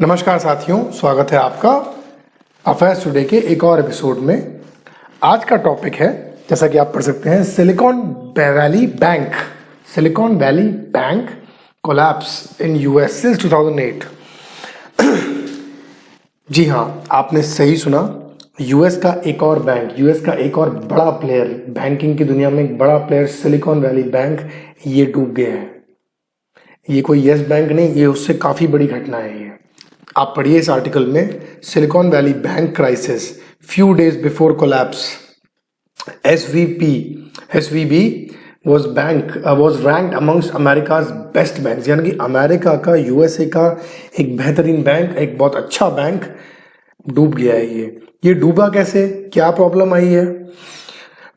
नमस्कार साथियों, स्वागत है आपका अफेयर्स टुडे के एक और एपिसोड में। आज का टॉपिक है, जैसा कि आप पढ़ सकते हैं, silicon Valley bank collapse in US since 2008। जी हाँ, आपने सही सुना। यूएस का एक और बड़ा प्लेयर, बैंकिंग की दुनिया में एक बड़ा प्लेयर सिलिकॉन वैली बैंक, ये डूब गया है। ये कोई यस बैंक नहीं, ये उससे काफ़ी बड़ी घटना है। ये आप पढ़िए इस आर्टिकल में। Silicon Valley bank crisis few days before collapse, SVB was ranked amongst America's best banks। यानी कि अमेरिका का, यूएसए का एक बेहतरीन बैंक, एक बहुत अच्छा बैंक डूब गया है। ये डूबा कैसे, क्या प्रॉब्लम आई है?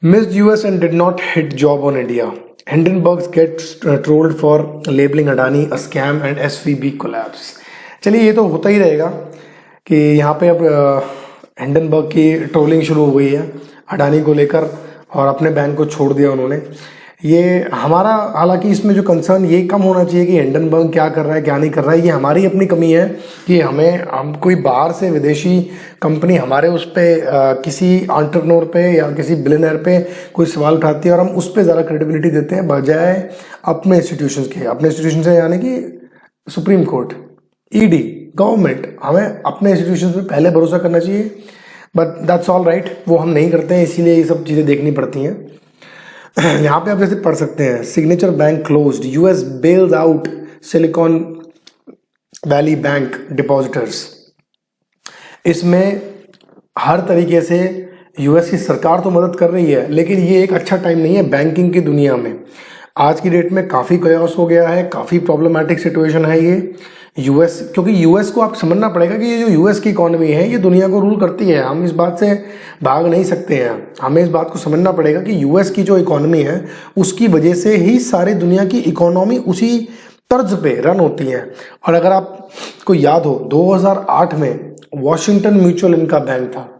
Missed US and did not hit job on India. Hindenburg gets trolled for labeling Adani a scam and SVB collapse। चलिए, ये तो होता ही रहेगा कि यहाँ पे अब हिंडनबर्ग की ट्रोलिंग शुरू हो गई है अडानी को लेकर, और अपने बैंक को छोड़ दिया उन्होंने। ये हमारा, हालांकि इसमें जो कंसर्न ये कम होना चाहिए कि हिंडनबर्ग क्या कर रहा है क्या नहीं कर रहा है। ये हमारी अपनी कमी है कि हम कोई बाहर से विदेशी कंपनी हमारे उस पर किसी एंटरप्रेन्योर पे या किसी बिलियनर पे कोई सवाल उठाती है और हम उस पर ज़्यादा क्रेडिबिलिटी देते हैं बजाय अपने इंस्टीट्यूशन से, यानी कि सुप्रीम कोर्ट, ईडी, गवर्नमेंट। हमें अपने इंस्टीट्यूशन पे पहले भरोसा करना चाहिए, बट दैट्स ऑल राइट। वो हम नहीं करते हैं, इसीलिए ये सब चीज़ें देखनी पड़ती हैं। यहाँ पे आप जैसे पढ़ सकते हैं, Signature Bank closed, US bails out Silicon Valley Bank depositors. इसमें हर तरीके से यूएस की सरकार तो मदद कर रही है, लेकिन ये एक अच्छा टाइम नहीं है बैंकिंग की दुनिया में। आज की डेट में काफ़ी कयास हो गया है, काफ़ी प्रॉब्लमेटिक सिचुएशन है ये यूएस, क्योंकि यूएस को आप समझना पड़ेगा कि ये जो यूएस की इकोनॉमी है ये दुनिया को रूल करती है। हम इस बात से भाग नहीं सकते हैं। हमें इस बात को समझना पड़ेगा कि यूएस की जो इकोनॉमी है उसकी वजह से ही सारी दुनिया की इकोनॉमी उसी तर्ज पे रन होती है। और अगर आपको याद हो, 2008 में वॉशिंगटन म्यूचुअल इनका बैंक था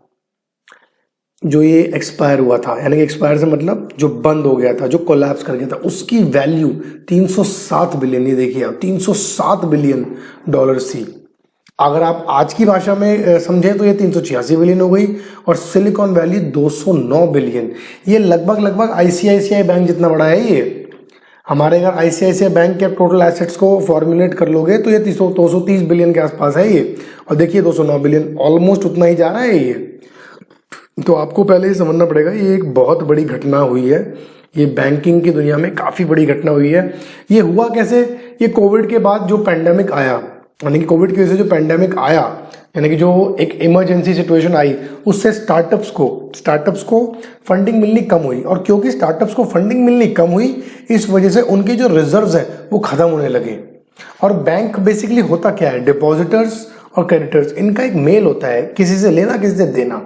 जो ये एक्सपायर हुआ था, यानी कि एक्सपायर से मतलब जो बंद हो गया था, जो कोलैप्स कर गया था। उसकी वैल्यू 307 बिलियन, ये देखिए आप, 307 बिलियन डॉलर थी। अगर आप आज की भाषा में समझें तो ये 386 बिलियन हो गई, और सिलिकॉन वैली 209 बिलियन। ये लगभग आईसीआईसीआई बैंक जितना बड़ा है ये। हमारे अगर आईसीआईसीआई बैंक के टोटल एसेट्स को फॉर्मुलेट कर लोगे तो ये 230 बिलियन के आसपास है ये, और देखिए 209 बिलियन, ऑलमोस्ट उतना ही जा रहा है ये। तो आपको पहले ही समझना पड़ेगा ये एक बहुत बड़ी घटना हुई है। ये बैंकिंग की दुनिया में काफ़ी बड़ी घटना हुई है। ये हुआ कैसे? ये कोविड के बाद जो पैंडेमिक आया, यानी कि कोविड की वजह से जो पैंडेमिक आया, यानी कि जो एक इमरजेंसी सिचुएशन आई, उससे स्टार्टअप्स को फंडिंग मिलनी कम हुई। और क्योंकि स्टार्टअप्स को फंडिंग मिलनी कम हुई, इस वजह से उनके जो रिजर्व्स हैं वो खत्म होने लगे। और बैंक बेसिकली होता क्या है? डिपॉजिटर्स और क्रेडिटर्स, इनका एक मेल होता है, किसी से लेना किसी से देना।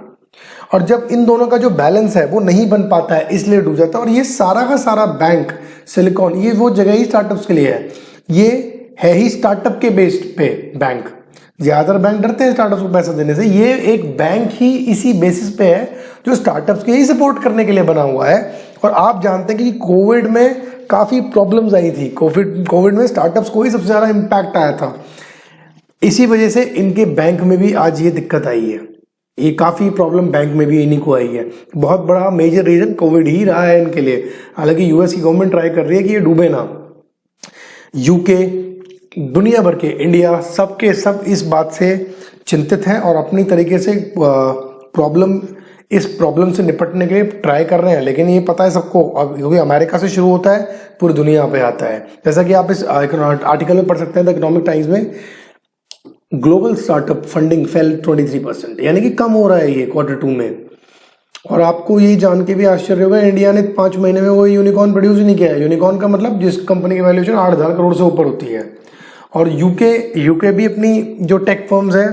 और जब इन दोनों का जो बैलेंस है वो नहीं बन पाता है, इसलिए डूब जाता है। और ये सारा का सारा बैंक सिलिकॉन, ये वो जगह ही स्टार्टअप्स के लिए है। ये है ही स्टार्टअप के बेस्ड पे बैंक। ज्यादातर बैंक डरते हैं स्टार्टअप्स को पैसा देने से। ये एक बैंक ही इसी बेसिस पे है जो स्टार्टअप्स के ही सपोर्ट करने के लिए बना हुआ है। और आप जानते हैं कि कोविड में काफी प्रॉब्लम्स आई थी। कोविड में स्टार्टअप्स को ही सबसे ज्यादा इम्पैक्ट आया था। इसी वजह से इनके बैंक में भी आज ये दिक्कत आई है। ये काफ़ी प्रॉब्लम बैंक में भी इन्हीं को आई है। बहुत बड़ा मेजर रीजन कोविड ही रहा है इनके लिए। हालांकि यूएस की गवर्नमेंट ट्राई कर रही है कि ये डूबे ना। यूके, दुनिया भर के, इंडिया, सबके सब इस बात से चिंतित हैं और अपनी तरीके से इस प्रॉब्लम से निपटने के लिए ट्राई कर रहे हैं। लेकिन ये पता है सबको, क्योंकि अमेरिका से शुरू होता है, पूरी दुनिया पे आता है। जैसा कि आप इस आर्टिकल में पढ़ सकते हैं द इकोनॉमिक टाइम्स में, ग्लोबल स्टार्टअप फंडिंग फेल 23%, यानी कि कम हो रहा है ये Q2 में। और आपको ये जान के भी आश्चर्य होगा, इंडिया ने 5 महीने में वो यूनिकॉर्न प्रोड्यूस नहीं किया है। यूनिकॉर्न का मतलब जिस कंपनी की वैल्यूएशन 8,000 करोड़ से ऊपर होती है। और यूके भी अपनी जो टेक फर्म्स है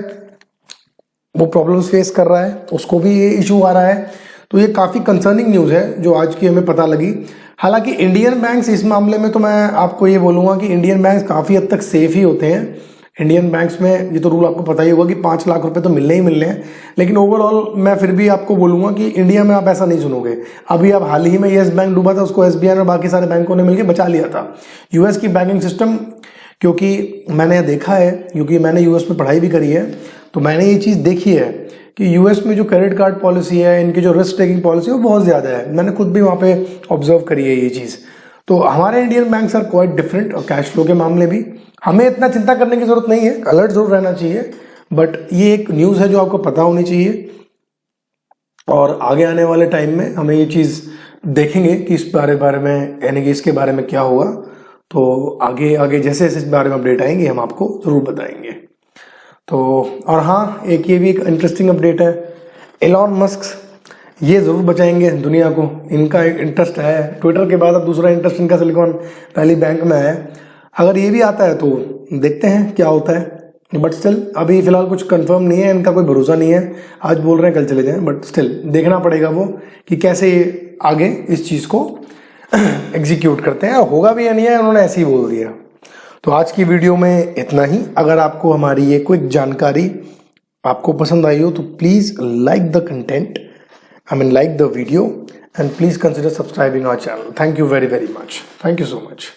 वो प्रॉब्लम्स फेस कर रहा है, उसको भी ये इशू आ रहा है। तो ये काफ़ी कंसर्निंग न्यूज़ है जो आज की हमें पता लगी। हालांकि इंडियन बैंक्स इस मामले में, तो मैं आपको ये बोलूँगा कि इंडियन बैंक्स काफ़ी हद तक सेफ ही होते हैं। इंडियन बैंक्स में ये तो रूल आपको पता ही होगा कि 5 लाख रुपए तो मिलने ही मिलने हैं। लेकिन ओवरऑल मैं फिर भी आपको बोलूँगा कि इंडिया में आप ऐसा नहीं सुनोगे। अभी आप हाल ही में येस बैंक डूबा था, उसको एसबीआई और बाकी सारे बैंकों ने मिलकर बचा लिया था। यूएस की बैंकिंग सिस्टम क्योंकि मैंने देखा है, क्योंकि मैंने यूएस में पढ़ाई भी करी है, तो मैंने ये चीज़ देखी है कि यूएस में जो क्रेडिट कार्ड पॉलिसी है, इनकी जो रिस्क टेकिंग पॉलिसी है वो बहुत ज़्यादा है। मैंने खुद भी वहाँ पे ऑब्जर्व करी है ये चीज़। तो हमारे Indian banks are quite different, और कैश फ्लो के मामले भी हमें इतना चिंता करने की ज़रूरत नहीं है, अलर्ट जरूर रहना चाहिए, बट ये एक न्यूज़ है जो आपको पता होनी चाहिए। और आगे आने वाले टाइम में हमें ये चीज़ देखेंगे कि इस बारे में, यानी कि इसके बारे में क्या हुआ। तो आगे आगे जैसे जैसे इस बारे में अपडेट आएंगे हम आपको ज़रूर बताएंगे। तो और हाँ, एक ये भी एक इंटरेस्टिंग अपडेट है, एलॉन मस्क ये ज़रूर बचाएंगे दुनिया को, इनका एक इंटरेस्ट है। ट्विटर के बाद अब दूसरा इंटरेस्ट इनका सिलिकॉन वैली बैंक में है। अगर ये भी आता है तो देखते हैं क्या होता है, बट स्टिल अभी फिलहाल कुछ कंफर्म नहीं है, इनका कोई भरोसा नहीं है। आज बोल रहे हैं कल चले जाएं, बट स्टिल देखना पड़ेगा वो कि कैसे आगे इस चीज़ को एग्जीक्यूट करते हैं। होगा भी या नहीं है, उन्होंने ऐसे ही बोल दिया। तो आज की वीडियो में इतना ही। अगर आपको हमारी ये क्विक जानकारी आपको पसंद आई हो तो please like the content, like the video, and please consider subscribing our channel. Thank you very very much. Thank you so much.